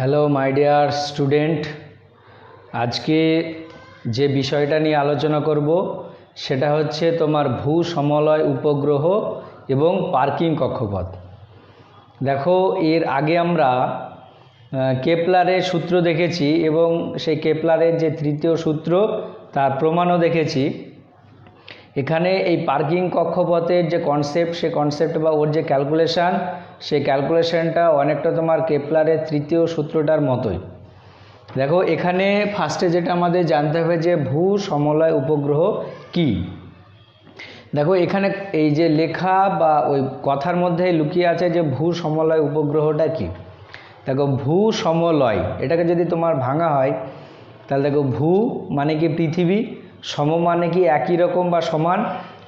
Hello my dear student, আজকে যে বিষয়টা নিয়ে আলোচনা করব সেটা হচ্ছে তোমার ভূ সমলয় উপগ্রহ এবং পার্কিং কক্ষপথ। দেখো, এর আগে আমরা কেপলারের সূত্র দেখেছি এবং সেই কেপলারের যে তৃতীয় সূত্র তার প্রমাণও দেখেছি। এখানে এই পার্কিং কক্ষপথের যে কনসেপ্ট, সে কনসেপ্ট বা ওর যে ক্যালকুলেশান, সেই ক্যালকুলেশানটা অনেকটা তোমার কেপলারের তৃতীয় সূত্রটার মতোই। দেখো, এখানে ফার্স্টে যেটা আমাদের জানতে হবে যে ভূ সমলয় উপগ্রহ কি। দেখো, এখানে এই যে লেখা বা ওই কথার মধ্যে লুকিয়ে আছে যে ভূ সমলয় উপগ্রহটা কি। দেখো, ভূ সমলয় এটাকে যদি তোমার ভাঙা হয় তাহলে দেখো, ভূ মানে কি পৃথিবী, সম মানে কি একই রকম বা সমান,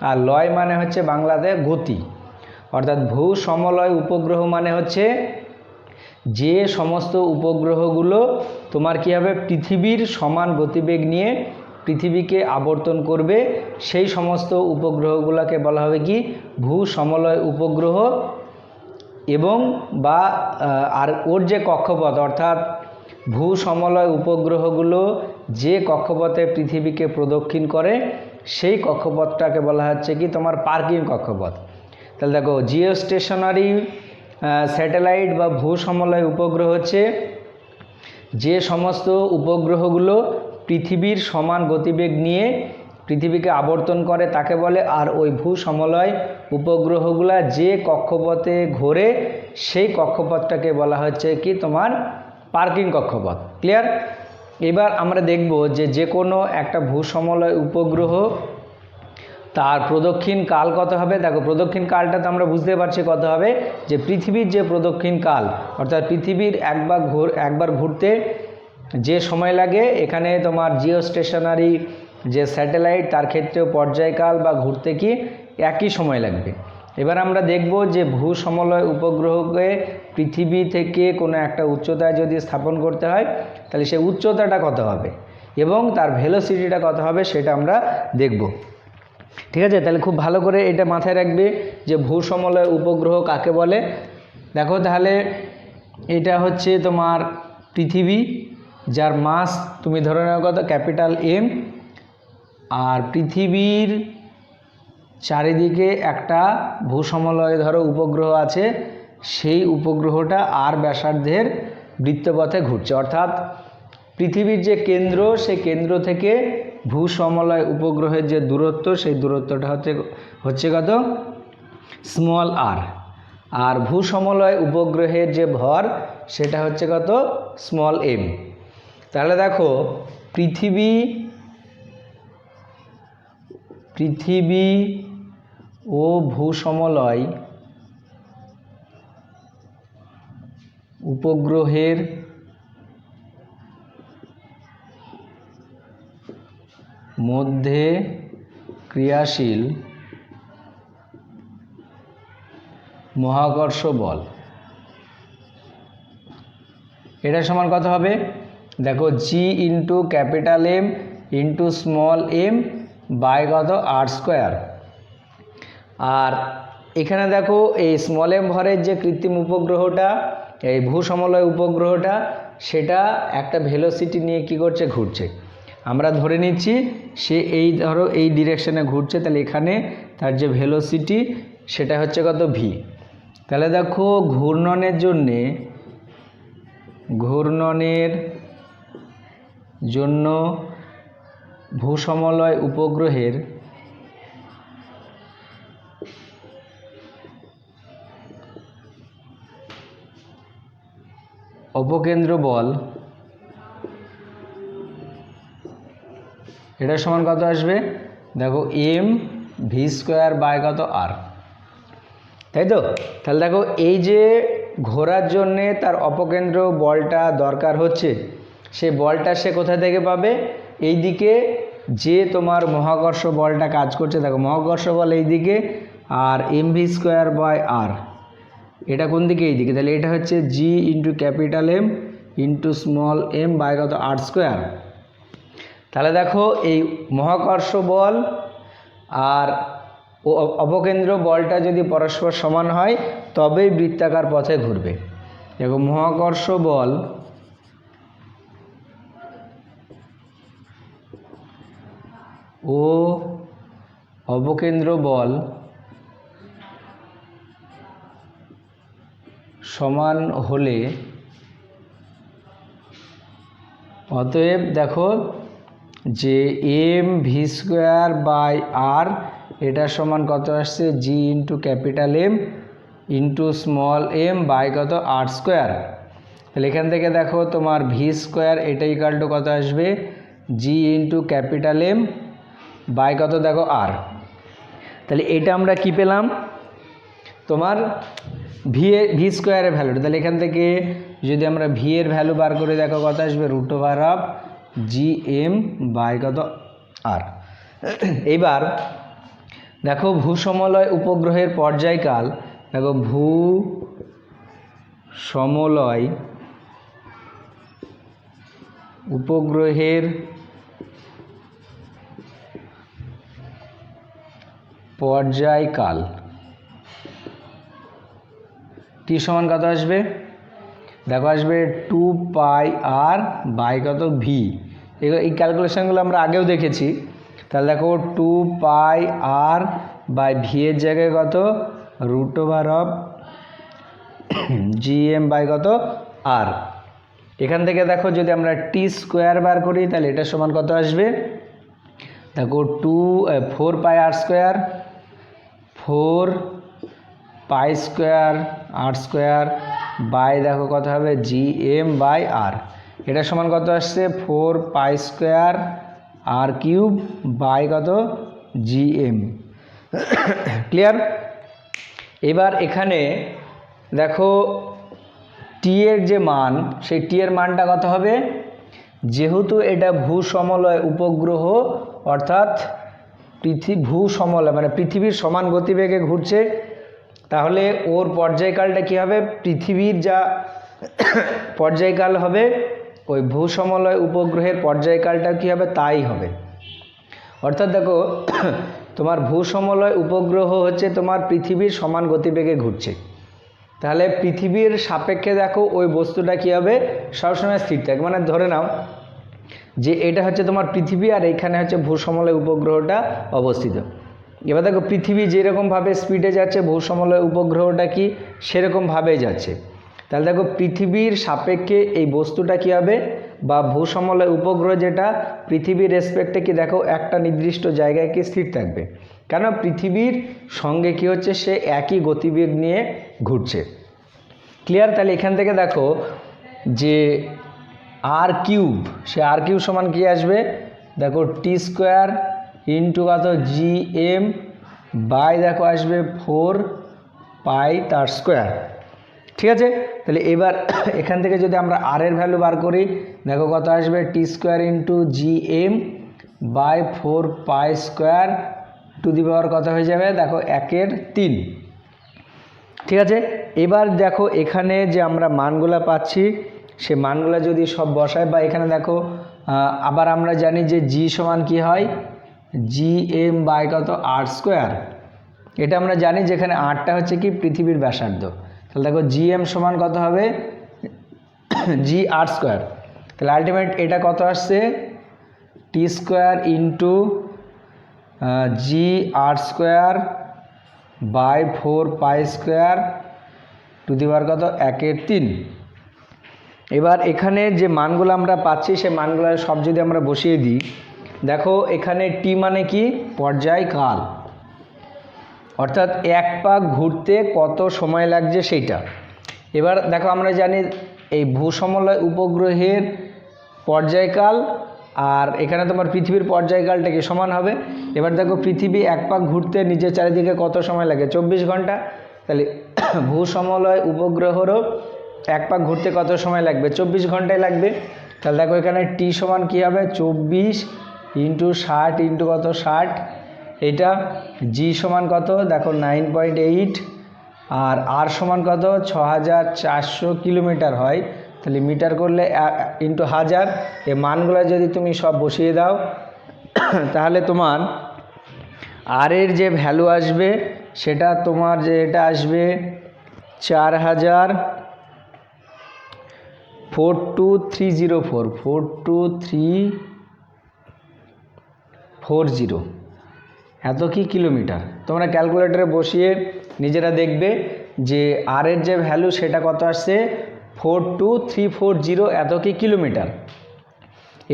আর লয় মানে হচ্ছে বাংলাতে গতি। অর্থাৎ ভূ সমলয় উপগ্রহ মানে হচ্ছে যে সমস্ত উপগ্রহগুলো তোমার কী হবে, পৃথিবীর সমান গতিবেগ নিয়ে পৃথিবীকে আবর্তন করবে, সেই সমস্ত উপগ্রহগুলোকে বলা হবে কি ভূ সমলয় উপগ্রহ। এবং বা আর ওর যে কক্ষপথ, অর্থাৎ ভূ সমলয় উপগ্রহগুলো যে কক্ষপথে পৃথিবীকে প্রদক্ষিণ করে সেই কক্ষপথটাকে বলা হচ্ছে কি তোমার পার্কিং কক্ষপথ। তাহলে দেখো, জিও স্টেশনারি স্যাটেলাইট বা ভূ সমলয় উপগ্রহ হচ্ছে যে সমস্ত উপগ্রহগুলো পৃথিবীর সমান গতিবেগ নিয়ে পৃথিবীকে আবর্তন করে তাকে বলে। আর ওই ভূ সমলয় উপগ্রহগুলা যে কক্ষপথে ঘোরে সেই কক্ষপথটাকে বলা হচ্ছে কি তোমার পার্কিং কক্ষপথ। ক্লিয়ার? এবার আমরা দেখব যে কোনো একটা ভূ সমলয় উপগ্রহ তার প্রদক্ষিণ কাল কত হবে। দেখো, প্রদক্ষিণ কালটা তো আমরা বুঝতে পারছি কত হবে, যে পৃথিবীর যে প্রদক্ষিণ কাল, অর্থাৎ পৃথিবীর একবার ঘুরতে যে সময় লাগে, এখানে তোমার জিও স্টেশনারি যে স্যাটেলাইট তার ক্ষেত্রেও পর্যায়কাল বা ঘুরতে কি একই সময় লাগবে। এবার আমরা দেখব যে ভূ সমলয় উপগ্রহকে পৃথিবী থেকে কোনো একটা উচ্চতায় যদি স্থাপন করতে হয় তাহলে সেই উচ্চতাটা কত হবে এবং তার ভেলোসিটিটা কত হবে সেটা আমরা দেখব। ঠিক আছে? তাহলে খুব ভালো করে এটা মাথায় রাখবে যে ভূ সমলয় উপগ্রহ কাকে বলে। দেখো, তাহলে এটা হচ্ছে তোমার পৃথিবী, যার মাস তুমি ধরে নেওয়ার কথা ক্যাপিটাল এম, আর পৃথিবীর চারিদিকে একটা ভূ সমলয় ধরো উপগ্রহ আছে, সেই উপগ্রহটা আর ব্যাসার্ধের বৃত্তপথে ঘুরছে। অর্থাৎ পৃথিবীর যে কেন্দ্র, সেই কেন্দ্র থেকে ভূ সমলয় উপগ্রহের যে দূরত্ব, সেই দূরত্বটা হচ্ছে কত, স্মল আর। আর ভূ সমলয় উপগ্রহের যে ভর সেটা হচ্ছে কত, স্মল এম। তাহলে দেখো, পৃথিবী ও ভূ সমলয় উপগ্রহের মধ্যে ক্রিয়াশীল মহাকর্ষ বল, এটা সমান কত হবে। দেখো, G into capital M into small M by কত, আর স্কোয়ার। আর এখানে দেখো, এই স্মল এম ভরের যে কৃত্রিম উপগ্রহটা, এই ভূ সমলয় উপগ্রহটা, সেটা একটা ভেলোসিটি নিয়ে কি করছে, ঘুরছে। আমরা ধরে নিচ্ছি সে এই ধরো এই ডিরেকশনে ঘুরছে, তাহলে এখানে তার যে ভেলোসিটি সেটা হচ্ছে কত, ভি। তাহলে দেখো, ঘূর্ণনের জন্য ভূ সমলয় উপগ্রহের অপকেন্দ্র বল, এটা সমান কত আসবে। দেখো, এম ভি স্কোয়ার বাই কত, আর। তাই তো? তাহলে দেখো, এই যে ঘোরার জন্যে তার অপকেন্দ্র বলটা দরকার হচ্ছে, সেই বলটা সে কোথা থেকে পাবে, এই দিকে যে তোমার মহাকর্ষ বলটা কাজ করছে। দেখো, মহাকর্ষ বল এই দিকে, আর M V square by R এটা কোন দিকে, এই দিকে। তাহলে এটা হচ্ছে G into capital M into small M by কত, আর স্কোয়ার। তাহলে দেখো, এই মহাকর্ষ বল আর অপকেন্দ্র বলটা যদি পরস্পর সমান হয় তবেই বৃত্তাকার পথে ঘুরবে। দেখো, মহাকর্ষ বল ও অবকেন্দ্র বল সমান হলে অতএব দেখো যে M V square by R এটা সমান কত আসছে G into capital M into small M by কত আর স্কোয়ার। তাহলে এখান থেকে দেখো তোমার ভি স্কোয়ার এটা ইকাল টু কত আসবে G into capital M by কত দেখো আর। তাহলে এটা আমরা কি পেলাম তোমার ভি স্কোয়ারের ভ্যালুটা। তাহলে এখান থেকে যদি আমরা ভি এর ভ্যালু বার করে দেখো কত আসবে root over of G M by কত আর। এইবার দেখো ভূসমলয় উপগ্রহের পর্যায়কাল, দেখো ভূ সমলয় উপগ্রহের পর্যায়কাল টি সমান কত আসবে দেখো আসবে 2 পাই আর বাই কত ভি। এই ক্যালকুলেশনগুলো আমরা আগেও দেখেছি। তাহলে দেখো 2 পাই আর বাই ভি এর জায়গায় কত root over of G M by কত আর। এখান থেকে দেখো যদি আমরা টি স্কোয়ার বার করি তাহলে এটা সমান কত আসবে দেখো 4 pi R square 4 pi square R square by দেখো কত হবে জি এম বাই আর। এটা সমান কত আসছে 4 pi square R cube by কত জি এম। ক্লিয়ার? এবার এখানে দেখো টি এর যে মান সেই টি এর মানটা কত হবে, যেহেতু এটা ভূসমলয় উপগ্রহ অর্থাৎ ভূসমলয় মানে পৃথিবীর সমান গতিবেগে ঘুরছে, তাহলে ওর পর্যায়কালটা কী হবে পৃথিবীর যা পর্যায়কাল হবে ওই ভূসমলয় উপগ্রহের পর্যায়কালটা কী হবে তাই হবে। অর্থাৎ দেখো তোমার ভূসমলয় উপগ্রহ হচ্ছে তোমার পৃথিবীর সমান গতিবেগে ঘুরছে, তাহলে পৃথিবীর সাপেক্ষে দেখো ওই বস্তুটা কী হবে সবসময় স্থির থাকবে। মানে ধরে নাও যে এটা হচ্ছে তোমার পৃথিবী আর এইখানে হচ্ছে ভূসমলয় উপগ্রহটা অবস্থিত। এবার দেখো পৃথিবী যেরকমভাবে স্পিডে যাচ্ছে ভূসমলয় উপগ্রহটা কি সেরকমভাবে যাচ্ছে। তাহলে দেখো পৃথিবীর সাপেক্ষে এই বস্তুটা কী হবে বা ভূসমলয় উপগ্রহ যেটা পৃথিবীর রেসপেক্টে কি দেখো একটা নির্দিষ্ট জায়গায় কি স্থির থাকবে, কেন পৃথিবীর সঙ্গে কি হচ্ছে সে একই গতিবেগ নিয়ে ঘুরছে। ক্লিয়ার? তাহলে এখান থেকে দেখো যে আর কিউব, সে আর কিউব সমান কি আসবে দেখো টি স্কোয়ার ইন্টু কত জি এম বাই দেখো আসবে 4 পাই তার স্কোয়ার। ঠিক আছে? তাহলে এবার এখান থেকে যদি আমরা আর এর ভ্যালু বার করি দেখো কত আসবে T square into G M by 4 pi square to the power কত হয়ে যাবে দেখো 1/3। ঠিক আছে? এবার দেখো এখানে যে আমরা মানগুলা পাচ্ছি সে মানগুলা যদি সব বসাই বা এখানে দেখো আবার আমরা জানি যে জি সমান কি হয় জি এম বাই কত আর স্কোয়ার। এটা আমরা জানি যেখানে আরটা হচ্ছে কি পৃথিবীর ব্যাসার্ধ। তাহলে দেখো জি এম সমান কত হবে জি আর স্কোয়ার। তাহলে আলটিমেট এটা কত আসছে T square into G R square by 4 pi square to the power কত 1/3। এবার এখানে যে মানগুলো আমরা পাচ্ছি সে মানগুলো সব যদি আমরা বসিয়ে দিই দেখো এখানে টি মানে কি পর্যায়কাল, অর্থাৎ এক পাক ঘুরতে কত সময় লাগছে সেইটা। এবার দেখো আমরা জানি এই ভূসমলয় উপগ্রহের পর্যায়কাল আর এখানে তোমার পৃথিবীর পর্যায়কালটা কি সমান হবে। এবার দেখো পৃথিবী এক পাক ঘুরতে নিজের চারিদিকে কত সময় লাগে 24 ঘন্টা, তাহলে ভূসমলয় উপগ্রহেরও এক পাক ঘুরতে কত সময় লাগবে 24 ঘন্টায় লাগবে। তাহলে দেখো এখানে টি সমান কী হবে 24 ইন্টু 60 ইন্টু কত 60, এটা জি সমান কত দেখো 9.8 আর আর সমান কত 6400 কিলোমিটার হয়। তাহলে মিটার করলে ইন্টু 1000, এই মানগুলো যদি তুমি সব বসিয়ে দাও তাহলে তোমার আর এর যে ভ্যালু আসবে সেটা তোমার যে এটা আসবে 42304 40 এত কি কিলোমিটার। তোমরা ক্যালকুলেটরে বসিয়ে নিজেরা দেখবে যে আর এর যে ভ্যালু সেটা কত আসছে 42340 এত কি কিলোমিটার।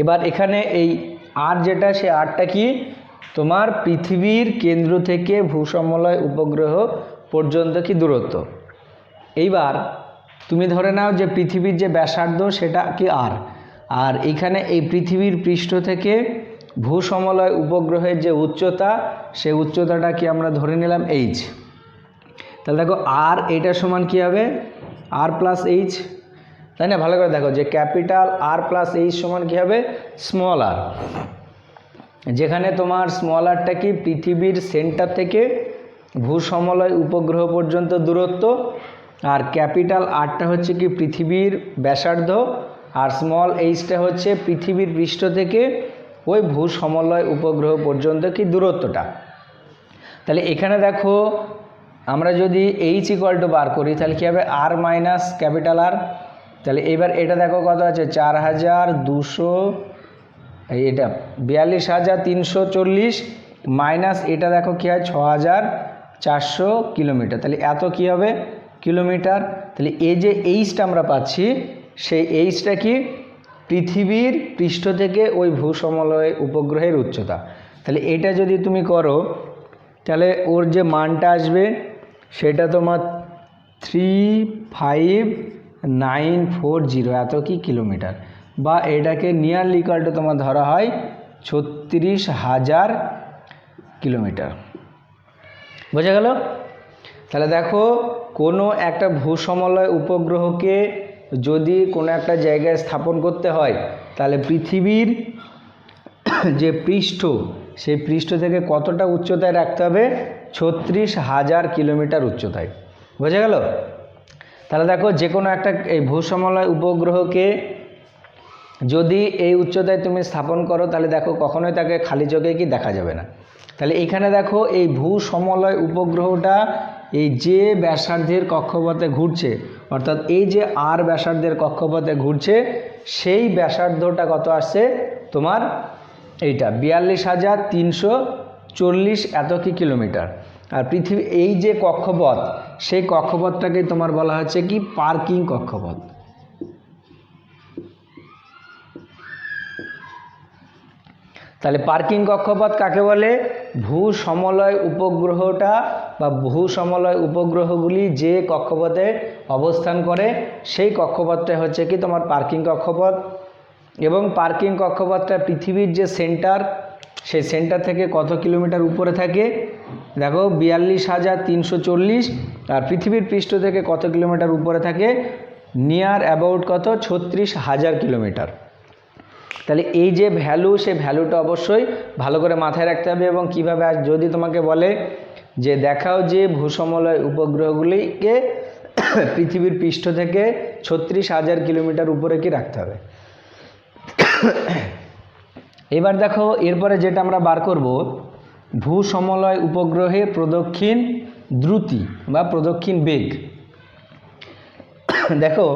এবার এখানে এই আর যেটা সে আরটা কি তোমার পৃথিবীর কেন্দ্র থেকে ভূসমলয় উপগ্রহ পর্যন্ত কি দূরত্ব। এইবার তুমি ধরে নাও যে পৃথিবীর যে ব্যাসার্ধ সেটা কি আর, আর এখানে এই পৃথিবীর পৃষ্ঠ থেকে ভূসমলয় উপগ্রহের যে উচ্চতা সেই উচ্চতাটা কি আমরা ধরে নিলাম এইচ। তাহলে দেখো আর এইটার সমান কি হবে আর প্লাস এইচ, তাই না। ভালো করে দেখো যে ক্যাপিটাল আর প্লাস এইচ সমান কি হবে স্মল আর, যেখানে তোমার স্মল আরটা কি পৃথিবীর সেন্টার থেকে ভূসমলয় উপগ্রহ পর্যন্ত দূরত্ব, আর ক্যাপিটাল আরটা হচ্ছে কি পৃথিবীর ব্যাসার্ধ, আর স্মল এইচটা হচ্ছে পৃথিবীর পৃষ্ঠ থেকে ওই ভূসমলয় উপগ্রহ পর্যন্ত কি দূরত্বটা। তাহলে এখানে দেখো আমরা যদি এইচ ইকুয়াল টু বার করি তাহলে কী হবে আর মাইনাস ক্যাপিটাল আর। তাহলে এবার এটা দেখো কত আছে 4200, এটা 42,340 মাইনাস এটা দেখো কী হয় 6,400 কিলোমিটার। তাহলে এত কি হবে কিলোমিটার। তাহলে এই যে এইচটা আমরা পাচ্ছি সেই এইচটা কি পৃথিবীর পৃষ্ঠ থেকে ওই ভূসমলয় উপগ্রহের উচ্চতা। তাহলে এটা যদি তুমি করো তাহলে ওর যে মানটা আসবে সেটা তোমার 35,940 এত কি কিলোমিটার, বা এটাকে নিয়ারলি ইকুয়াল টু তোমার ধরা হয় 36,000 কিলোমিটার। বোঝা গেল। তাহলে দেখো কোনো একটা ভূসমলয় উপগ্রহকে যদি কোনো একটা জায়গায় স্থাপন করতে হয় তাহলে পৃথিবীর যে পৃষ্ঠ সেই পৃষ্ঠ থেকে কতটা উচ্চতায় রাখতে হবে 36,000 কিলোমিটার উচ্চতায়। বোঝা গেল। তাহলে দেখো যে কোনো একটা এই ভূসমলয় উপগ্রহকে যদি এই উচ্চতায় তুমি স্থাপন করো তাহলে দেখো কখনোই তাকে খালি চোখে কি দেখা যাবে না। তাহলে এইখানে দেখো এই ভূসমলয় উপগ্রহটা এই যে ব্যাসার্ধের কক্ষপথে ঘুরছে, অর্থাৎ এই যে আর ব্যাসার্ধের কক্ষপথে ঘুরছে সেই ব্যাসার্ধটা কত আসছে তোমার এইটা 42,340 এত কি কিলোমিটার। আর পৃথিবী এই যে কক্ষপথ সেই কক্ষপথটাকে তোমার বলা হচ্ছে কি পার্কিং কক্ষপথ। তাহলে পার্কিং কক্ষপথ কাকে বলে? ভূসমলয় উপগ্রহটা বা ভূসমলয় উপগ্রহগুলি যে কক্ষপথে অবস্থান করে সেই কক্ষপথটা হচ্ছে কি তোমার পার্কিং কক্ষপথ। এবং পার্কিং কক্ষপথটা পৃথিবীর যে সেন্টার সেই সেন্টার থেকে কত কিলোমিটার উপরে থাকে দেখো 42,340, আর পৃথিবীর পৃষ্ঠ থেকে কত কিলোমিটার উপরে থাকে নিয়ার অ্যাবাউট কত 36,000 কিলোমিটার। তাহলে এই যে ভ্যালু সেই ভ্যালুটা অবশ্যই ভালো করে মাথায় রাখতে হবে। এবং কিভাবে যদি তোমাকে বলে যে দেখাও যে ভূসমলয় উপগ্রহগুলিকে পৃথিবীর পৃষ্ঠ থেকে 36,000 কিলোমিটার উপরে কি রাখতে হবে। এবার দেখো এরপরে যেটা আমরা বার করব ভূসমলয় উপগ্রহের প্রদক্ষিণ দ্রুতি বা প্রদক্ষিণ বেগ। দেখো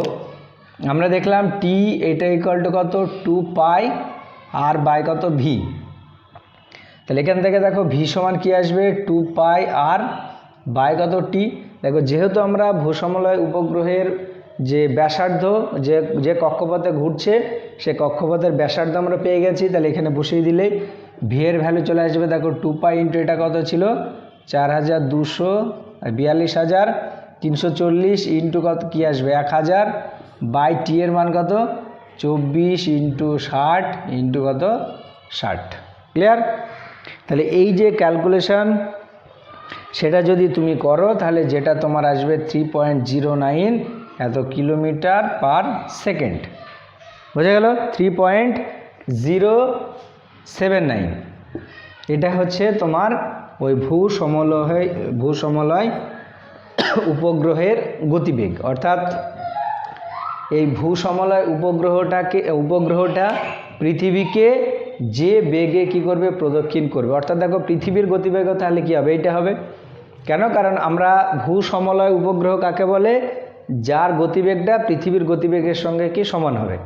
আমরা দেখলাম টি এটা ইকুয়াল টু কত 2π আর বাই কত ভি। তাহলে এখান থেকে দেখো ভি সমান কি আসবে 2π আর বাই কত টি। দেখো যেহেতু আমরা ভূসমলয় উপগ্রহের যে ব্যাসার্ধ যে কক্ষপথে ঘুরছে সে কক্ষপথের ব্যাসার্ধ আমরা পেয়ে গেছি, তাহলে এখানে বসিয়ে দিলেই ভি এর ভ্যালু চলে আসবে। দেখো 2π ইন্টু এটা কত ছিল 4,242,340 ইন্টু কত কি আসবে 1,000 বাই টি এর মান কত 24 ইন্টু 60 ইন্টু কত 60। ক্লিয়ার? তাহলে এই যে ক্যালকুলেশন সেটা যদি তুমি করো তাহলে যেটা তোমার আসবে 3.09 এত কিলোমিটার পার সেকেন্ড। বোঝা গেল 3.079। এটা হচ্ছে তোমার ওই ভূসমলয় উপগ্রহের গতিবেগ। অর্থাৎ এই ভূসমলয় উপগ্রহটা পৃথিবীকে যে বেগে কি করবে প্রদক্ষিণ করবে। অর্থাৎ দেখো পৃথিবীর গতিবেগ তাহলে কি হবে এইটা হবে। কেন? কারণ আমরা ভূসমলয় উপগ্রহ কাকে বলে? যার গতিবেগটা পৃথিবীর গতিবেগের সঙ্গে কি সমান হবে।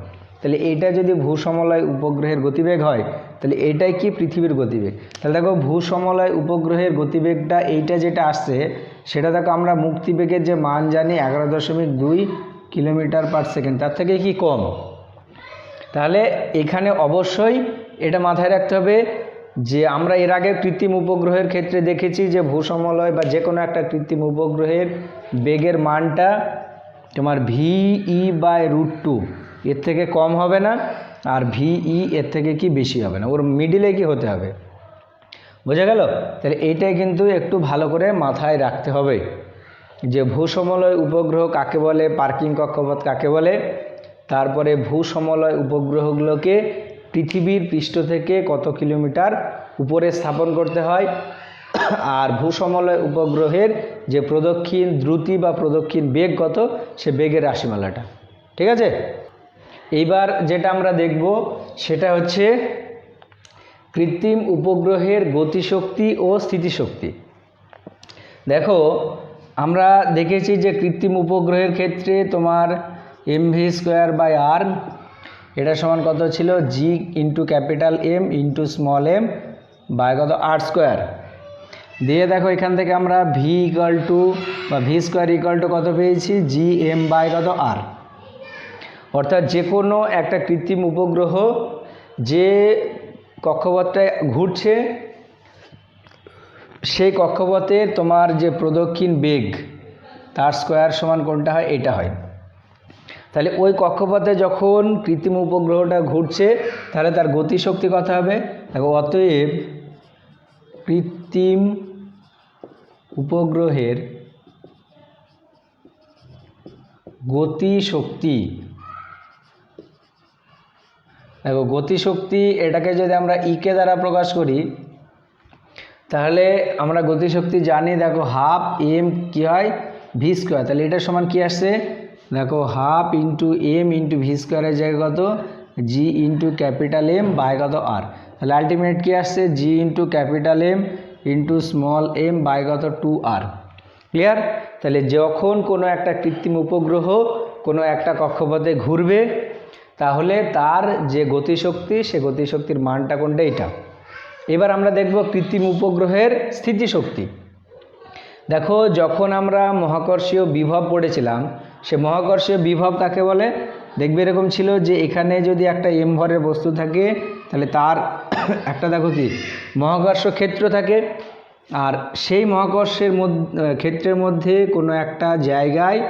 তাহলে এইটা যদি ভূসমলয় উপগ্রহের গতিবেগ হয় তাহলে এইটাই কি পৃথিবীর গতিবেগ। তাহলে দেখো ভূসমলয় উপগ্রহের গতিবেগটা এইটা যেটা আসছে সেটা দেখো আমরা মুক্তিবেগের যে মান জানি 11.2 কিলোমিটার পার সেকেন্ড, তার থেকে কি কম। তাহলে এখানে অবশ্যই এটা মাথায় রাখতে হবে যে আমরা এর আগে কৃত্রিম উপগ্রহের ক্ষেত্রে দেখেছি যে ভূসমলয় বা যে কোনো একটা কৃত্রিম উপগ্রহের বেগের মানটা তোমার VE/√2 এর থেকে কম হবে না, আর VE এর থেকে কি বেশি হবে না, ওর মিডিলে কি হতে হবে। বোঝা গেল? তাহলে এইটাই কিন্তু একটু ভালো করে মাথায় রাখতে হবে যে ভূসমলয় উপগ্রহ কাকে বলে, পার্কিং কক্ষপথ কাকে বলে, তারপরে ভূসমলয় উপগ্রহগুলোকে পৃথিবীর পৃষ্ঠ থেকে কত কিলোমিটার উপরে স্থাপন করতে হয়, আর ভূসমলয় উপগ্রহের যে প্রদক্ষিণ দ্রুতি বা প্রদক্ষিণ বেগ কত, সে বেগের রাশিমালাটা। ঠিক আছে? এইবার যেটা আমরা দেখব সেটা হচ্ছে কৃত্রিম উপগ্রহের গতিশক্তি ও স্থিতিশক্তি। দেখো আমরা দেখেছি যে কৃত্রিম উপগ্রহের ক্ষেত্রে তোমার mv²/r এটা সমান কত ছিল, g into capital M into small m by কত r²। দিয়ে দেখো এখান থেকে আমরা v কত পেয়েছি, gm বাই কত r। অর্থাৎ যে কোনো একটা কৃত্রিম উপগ্রহ যে কক্ষপথটায় ঘুরছে সেই কক্ষপথে তোমার যে প্রদক্ষিণ বেগ তার স্কোয়ার সমান কোনটা হয়, এটা হয়। তাহলে ওই কক্ষপথে যখন কৃত্রিম উপগ্রহটা ঘুরছে তাহলে তার গতিশক্তি কত হবে, দেখো অতএব কৃত্রিম উপগ্রহের গতিশক্তি, দেখো গতিশক্তি এটাকে যদি আমরা ইকে দ্বারা প্রকাশ করি তাহলে আমরা গতিশক্তি জানি, দেখো হাফ m কি হয় v², তাহলে এটা সমান কি আসছে, দেখো half into m into v² জায়গায় কত g into capital M by কত r। তাহলে আলটিমেট কি আসছে, g into capital M into small m by কত 2r। ক্লিয়ার? তাহলে যখন কোনো একটা কৃত্রিম উপগ্রহ কোনো একটা কক্ষপথে ঘুরবে তাহলে তার যে গতিশক্তি সে গতিশক্তির মানটা কোনটা, এটা। এবার আমরা দেখব কৃত্রিম উপগ্রহের স্থিতিশক্তি। দেখো যখন আমরা মহাকর্ষীয় বিভব পড়েছিলাম সে মহাকর্ষীয় বিভব কাকে বলে, দেখবে এরকম ছিল যে এখানে যদি একটা m ভরের বস্তু থাকে তাহলে তার একটা দেখো কি মহাকর্ষ ক্ষেত্র থাকে, আর সেই মহাকর্ষের ক্ষেত্রের মধ্যে কোনো একটা জায়গায়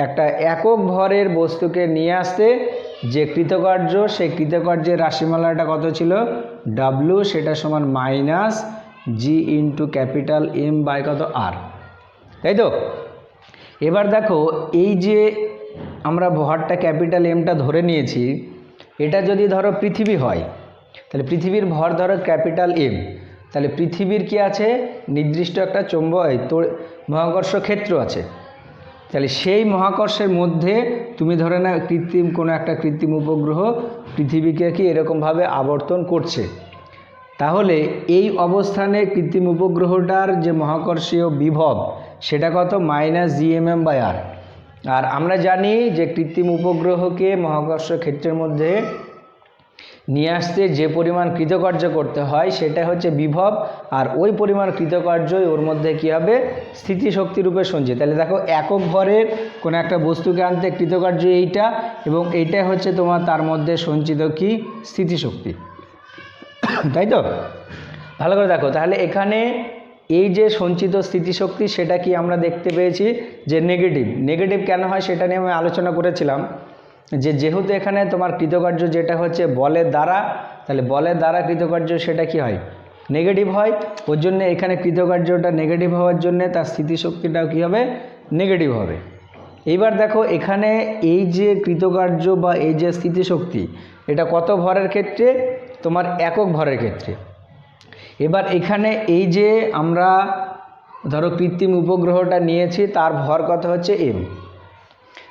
একটা একক ভরের বস্তুকে নিয়ে আসতে যে কৃতকার্য, সেই কৃতকার্যের রাশিমালাটা কত ছিল, W, সেটা সমান minus g into capital M by কত r। তাই তো? এবার দেখো এই যে আমরা ভরটা ক্যাপিটাল Mটা ধরে নিয়েছি, এটা যদি ধরো পৃথিবী হয় তাহলে পৃথিবীর ভর ধরো ক্যাপিটাল M, তাহলে পৃথিবীর কি আছে, নির্দিষ্ট একটা মহাকর্ষ ক্ষেত্র আছে। তাহলে সেই মহাকর্ষের মধ্যে তুমি ধরে না কোনো একটা কৃত্রিম উপগ্রহ পৃথিবীকে কি এরকমভাবে আবর্তন করছে, তাহলে এই অবস্থানে কৃত্রিম উপগ্রহটার যে মহাকর্ষীয় বিভব সেটা কত, মাইনাস gmm/r। আর আমরা জানি যে কৃত্রিম উপগ্রহকে মহাকর্ষ ক্ষেত্রের মধ্যে নিয়ে আসতে যে পরিমাণ কৃতকার্য করতে হয় সেটা হচ্ছে বিভব, আর ওই পরিমাণ কৃতকার্যই ওর মধ্যে কি হবে, স্থিতিশক্তি রূপে সঞ্চিত। তাহলে দেখো একক ভরের কোনো একটা বস্তুকে আনতে কৃতকার্য এইটা, এবং এইটাই হচ্ছে তোমার তার মধ্যে সঞ্চিত কি স্থিতিশক্তি। তাই তো? ভালো করে দেখো, তাহলে এখানে এই যে সঞ্চিত স্থিতিশক্তি সেটা কি আমরা দেখতে পেয়েছি যে নেগেটিভ কেন হয় সেটা নিয়ে আমি আলোচনা করেছিলাম যে যেহেতু এখানে তোমার কৃতকার্য যেটা হচ্ছে বলের দ্বারা, তাহলে বলের দ্বারা কৃতকার্য সেটা কি হয়, নেগেটিভ হয়। ওর জন্য এখানে কৃতকার্যটা নেগেটিভ হওয়ার জন্য তার স্থিতিশক্তিটাও কী হবে, নেগেটিভ হবে। এইবার দেখো এখানে এই যে কৃতকার্য বা এই যে স্থিতিশক্তি এটা কত ভরের ক্ষেত্রে, তোমার একক ভরের ক্ষেত্রে। এবার এখানে এই যে আমরা ধরো কৃত্রিম উপগ্রহটা নিয়েছি তার ভর কত হচ্ছে m,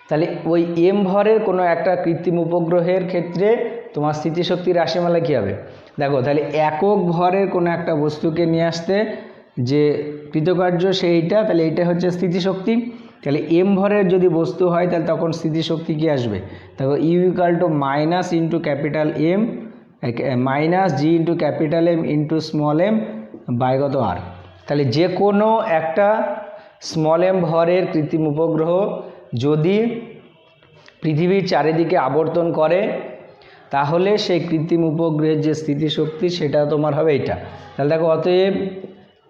তাহলে ওই m ভরের কোনো একটা কৃত্রিম উপগ্রহের ক্ষেত্রে তোমার স্থিতিশক্তির রাশিমালা কী হবে, দেখো তাহলে একক ভরের কোনো একটা বস্তুকে নিয়ে আসতে যে কৃতকার্য সেইটা, তাহলে এইটা হচ্ছে স্থিতিশক্তি। তাহলে এম ভরের যদি বস্তু হয় তাহলে তখন স্থিতিশক্তি কি আসবে, দেখো U equal to minus into capital M minus G into capital M into small M by কত আর। তাহলে যে কোনো একটা স্মল এম ভরের কৃত্রিম উপগ্রহ যদি পৃথিবীর চারিদিকে আবর্তন করে তাহলে সেই কৃত্রিম উপগ্রহের যে স্থিতিশক্তি সেটা তোমার হবে এটা। তাহলে দেখো অতএব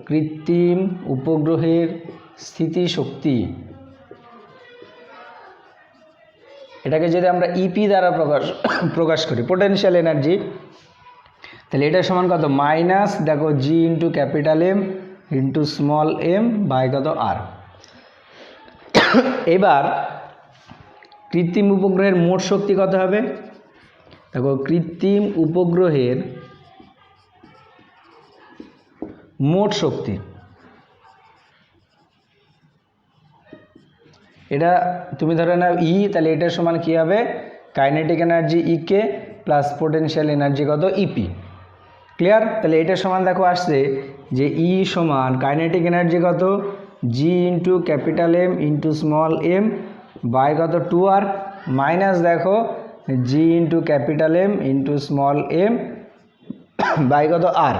কৃত্রিম উপগ্রহের স্থিতিশক্তি, এটাকে যদি আমরা ইপি দ্বারা প্রকাশ করি পোটেনশিয়াল এনার্জি, তাহলে এটা সমান কত মাইনাস দেখো G into capital M into small M by কত আর। এবার কৃত্রিম উপগ্রহের মোট শক্তি কত হবে, দেখো কৃত্রিম উপগ্রহের মোট শক্তি, এটা তুমি ধরে নাও ই, তাহলে এটার সমান কী হবে kinetic energy EK plus potential energy কত ইপি। ক্লিয়ার? তাহলে এটার সমান দেখো আসছে যে ই সমান কাইনেটিক এনার্জি কত G into capital M into small M by কত 2r মাইনাস দেখো G into capital M into small M by কত আর।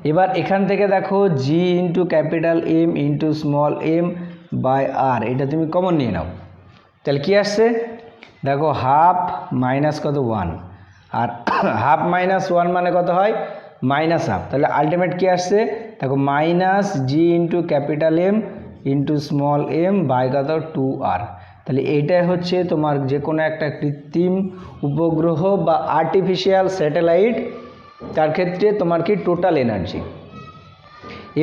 এবার এখান থেকে দেখো G into capital M into small M by R, এটা তুমি কমন নিয়ে নাও, তাহলে কি আসছে দেখো হাফ মাইনাস কত 1 আর হাফ মাইনাস 1 মানে কত হয় মাইনাস হাফ। তাহলে আলটিমেট কি আসছে দেখো minus G into capital M into small M by কত 2r। তাহলে এইটাই হচ্ছে তোমার যে কোনো একটা কৃত্রিম উপগ্রহ বা আর্টিফিশিয়াল স্যাটেলাইট, তার ক্ষেত্রে তোমার কি টোটাল এনার্জি।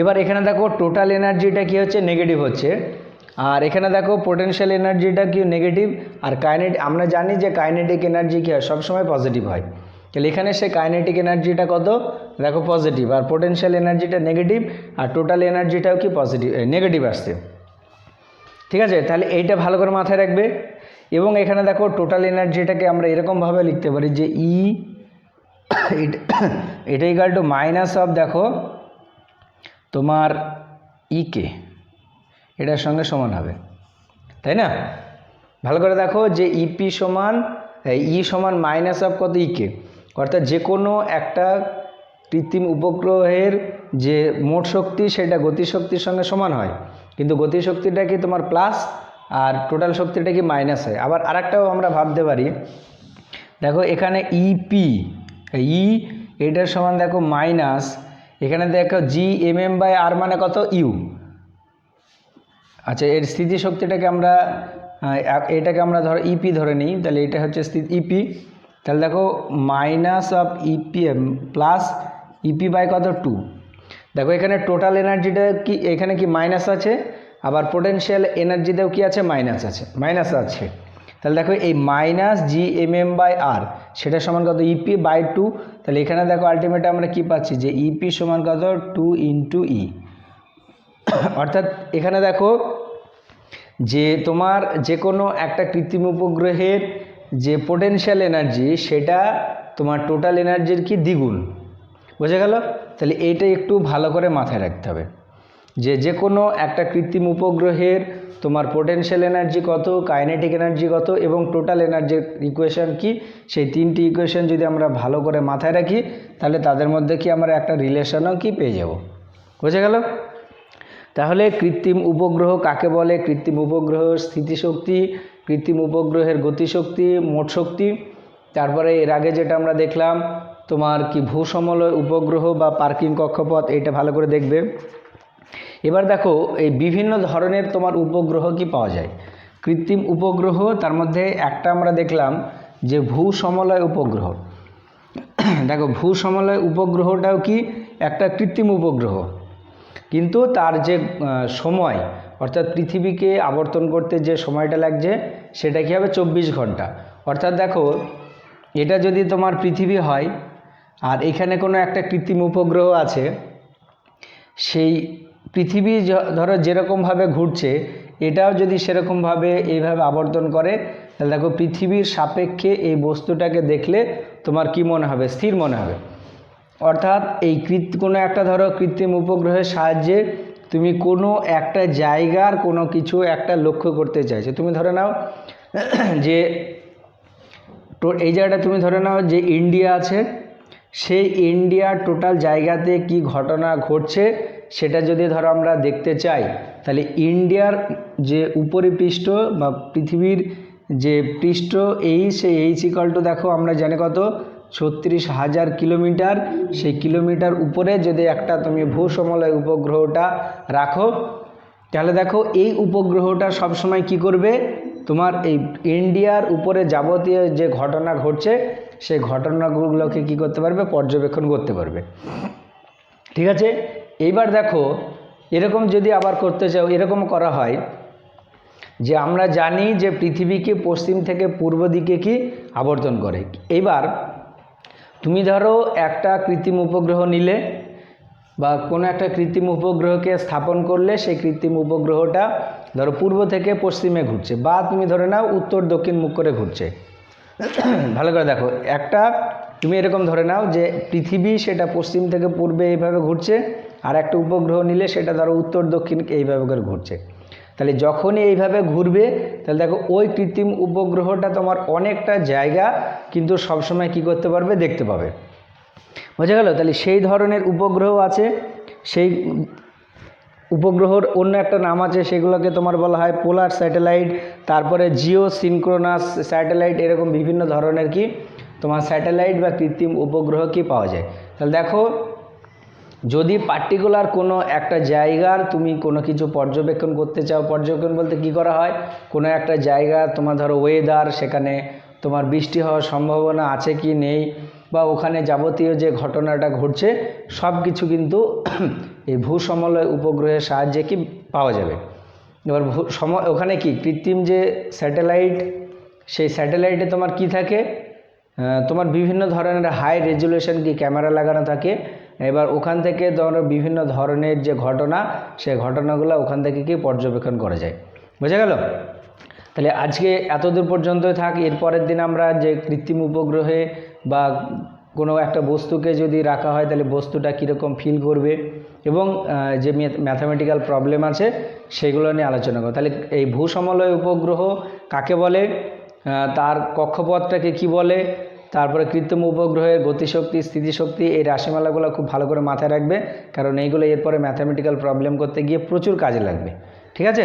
এবার এখানে দেখো টোটাল এনার্জিটা কি হচ্ছে নেগেটিভ হচ্ছে, আর এখানে দেখো পোটেনশিয়াল এনার্জিটা কি নেগেটিভ, আর আমরা জানি যে কাইনেটিক এনার্জি কি হয় সবসময় পজিটিভ হয়। তাহলে এখানে সে কাইনেটিক এনার্জিটা কত দেখো পজিটিভ, আর পোটেনশিয়াল এনার্জিটা নেগেটিভ, আর টোটাল এনার্জিটাও কি পজিটিভ নেগেটিভ আসছে। ঠিক আছে, তাহলে এইটা ভালো করে মাথায় রাখবে। এবং এখানে দেখো টোটাল এনার্জিটাকে আমরা এরকমভাবে লিখতে পারি যে ই এটা ইকুয়াল টু মাইনাস অফ দেখো তোমার ইকে, এটার সঙ্গে সমান হবে, তাই না? ভালো করে দেখো যে ইপি সমান ই সমান মাইনাস অফ কত ইকে, অর্থাৎ যে কোনো একটা কৃত্রিম উপগ্রহের যে মোট শক্তি সেটা গতিশক্তির সঙ্গে সমান হয়, কিন্তু গতিশক্তিটা কি তোমার প্লাস আর টোটাল শক্তিটা কি মাইনাস হয়। আবার আরেকটাও আমরা ভাবতে পারি, দেখো এখানে ইপি ই এটার সমান দেখো মাইনাস এখানে দেখো জি এম এম বাই আর মানে কত ইউ। আচ্ছা, এর স্থিতিশক্তিটাকে আমরা এটাকে আমরা ধরো ইপি ধরে নিই, তাহলে এটা হচ্ছে ইপি। তাহলে দেখো minus of E P M plus E P by কত 2। দেখো এখানে টোটাল এনার্জিটা কি এখানে কি মাইনাস আছে, আবার পোটেনশিয়াল এনার্জিতেও কি আছে মাইনাস আছে। তাহলে দেখো এই minus G M M by R সেটা সমান কত ইপি বাই 2। তাহলে এখানে দেখো আলটিমেটলি আমরা কি পাচ্ছি যে ইপি সমান কত 2 ইন্টু ই। অর্থাৎ এখানে দেখো যে তোমার যে কোনো একটা কৃত্রিম উপগ্রহের যে পোটেনশিয়াল এনার্জি সেটা তোমার টোটাল এনার্জির কি দ্বিগুণ। বোঝা গেল? তাহলে এইটা একটু ভালো করে মাথায় রাখতে হবে যে কোনো একটা কৃত্রিম উপগ্রহের তোমার পোটেনশিয়াল এনার্জি কত, কাইনেটিক এনার্জি কত এবং টোটাল এনার্জির ইকুয়েশন কি, সেই তিনটি ইকুয়েশন যদি আমরা ভালো করে মাথায় রাখি তাহলে তাদের মধ্যে কি আমরা একটা রিলেশনও কি পেয়ে যাব। বোঝা গেল? তাহলে কৃত্রিম উপগ্রহ কাকে বলে, কৃত্রিম উপগ্রহের স্থিতিশক্তি, কৃত্রিম উপগ্রহের গতিশক্তি, মোট শক্তি, তারপরে এর আগে যেটা আমরা দেখলাম তোমার কি ভূসমলয় উপগ্রহ বা পার্কিং কক্ষপথ, এটা ভালো করে দেখবে। এবার দেখো এই বিভিন্ন ধরনের তোমার উপগ্রহ কি পাওয়া যায় কৃত্রিম উপগ্রহ, তার মধ্যে একটা আমরা দেখলাম যে ভূসমলয় উপগ্রহ। দেখো ভূসমলয় উপগ্রহটাও কি একটা কৃত্রিম উপগ্রহ, কিন্তু তার যে সময় অর্থাৎ পৃথিবীকে আবর্তন করতে যে সময়টা লাগছে সেটা কী হবে 24 ঘন্টা। অর্থাৎ দেখো এটা যদি তোমার পৃথিবী হয় আর এখানে কোনো একটা কৃত্রিম উপগ্রহ আছে, সেই পৃথিবী ধরো যেরকমভাবে ঘুরছে এটাও যদি সেরকমভাবে এইভাবে আবর্তন করে, তাহলে দেখো পৃথিবীর সাপেক্ষে এই বস্তুটাকে দেখলে তোমার কি মনে হবে, স্থির মনে হবে। অর্থাৎ এই কোনো একটা ধরো কৃত্রিম উপগ্রহের সাহায্যে তুমি কোনো একটা জায়গার কোনো কিছু একটা লক্ষ্য করতে চাইছো। তুমি ধরে নাও যে এই জায়গাটা তুমি ধরে নাও যে ইন্ডিয়া আছে, সেই ইন্ডিয়ার টোটাল জায়গাতে কি ঘটনা ঘটছে সেটা যদি ধরো আমরা দেখতে চাই, তাহলে ইন্ডিয়ার যে উপরিপৃষ্ঠ বা পৃথিবীর যে পৃষ্ঠ সেই ইকুয়াল টু দেখো আমরা জানি কত 36,000 কিলোমিটার। সেই কিলোমিটার উপরে যদি একটা তুমি ভূসমলয় উপগ্রহটা রাখো, তাহলে দেখো এই উপগ্রহটা সবসময় কি করবে, তোমার এই ইন্ডিয়ার উপরে যাবতীয় যে ঘটনা ঘটছে সেই ঘটনাগুলোকে কি করতে পারবে, পর্যবেক্ষণ করতে পারবে। ঠিক আছে, এইবার দেখো এরকম যদি আবার করতে চাও, এরকম করা হয় যে আমরা জানি যে পৃথিবীকে পশ্চিম থেকে পূর্ব দিকে কি আবর্তন করে। এইবার তুমি ধরো একটা কৃত্রিম উপগ্রহ নিলে বা কোনো একটা কৃত্রিম উপগ্রহকে স্থাপন করলে, সেই কৃত্রিম উপগ্রহটা ধরো পূর্ব থেকে পশ্চিমে ঘুরছে, বা তুমি ধরে নাও উত্তর দক্ষিণ মুখ করে ঘুরছে। ভালো করে দেখো, একটা তুমি এরকম ধরে নাও যে পৃথিবী সেটা পশ্চিম থেকে পূর্বে এইভাবে ঘুরছে, আর একটা উপগ্রহ নিলে সেটা ধরো উত্তর দক্ষিণ এইভাবে করে ঘুরছে। তাহলে যখনই এইভাবে ঘুরবে, তাহলে দেখো ওই কৃত্রিম উপগ্রহটা তোমার অনেকটা জায়গা কিন্তু সবসময় কি করতে পারবে, দেখতে পাবে। বোঝা গেল? তাহলে সেই ধরনের উপগ্রহ আছে, সেই উপগ্রহর অন্য একটা নাম আছে, সেগুলোকে তোমার বলা হয় পোলার স্যাটেলাইট, তারপরে জিও সিনক্রোনাস স্যাটেলাইট, এরকম বিভিন্ন ধরনের কি তোমার স্যাটেলাইট বা কৃত্রিম উপগ্রহ কি পাওয়া যায়। তাহলে দেখো যদি পার্টিকুলার কোনো একটা জায়গার তুমি কোনো কিছু পর্যবেক্ষণ করতে চাও, পর্যবেক্ষণ বলতে কি করা হয়, কোনো একটা জায়গা তোমার ধরো ওয়েদার, সেখানে তোমার বৃষ্টি হওয়ার সম্ভাবনা আছে কি নেই, বা ওখানে যাবতীয় যে ঘটনাটা ঘটছে সব কিছু কিন্তু এই ভূসমলয় উপগ্রহের সাহায্যে কি পাওয়া যাবে। এবার ওখানে কি কৃত্রিম যে স্যাটেলাইট, সেই স্যাটেলাইটে তোমার কি থাকে, তোমার বিভিন্ন ধরনের হাই রেজুলেশন কি ক্যামেরা লাগানো থাকে। এবার ওখান থেকে ধরো বিভিন্ন ধরনের যে ঘটনা, সেই ঘটনাগুলো ওখান থেকে কি পর্যবেক্ষণ করা যায়। বোঝা গেল? তাহলে আজকে এতদূর পর্যন্তই থাক। এরপরের দিন আমরা যে কৃত্রিম উপগ্রহে বা কোনো একটা বস্তুকে যদি রাখা হয় তাহলে বস্তুটা কীরকম ফিল করবে এবং যে ম্যাথামেটিক্যাল প্রবলেম আছে সেগুলো নিয়ে আলোচনা করব। তাহলে এই ভূসমলয় উপগ্রহ কাকে বলে, তার কক্ষপথটাকে কি বলে, তারপরে কৃত্রিম উপগ্রহের গতিশক্তি, স্থিতিশক্তি, এই রাশিমালাগুলো খুব ভালো করে মাথায় রাখবে, কারণ এইগুলো এরপরে ম্যাথামেটিক্যাল প্রবলেম করতে গিয়ে প্রচুর কাজে লাগবে। ঠিক আছে?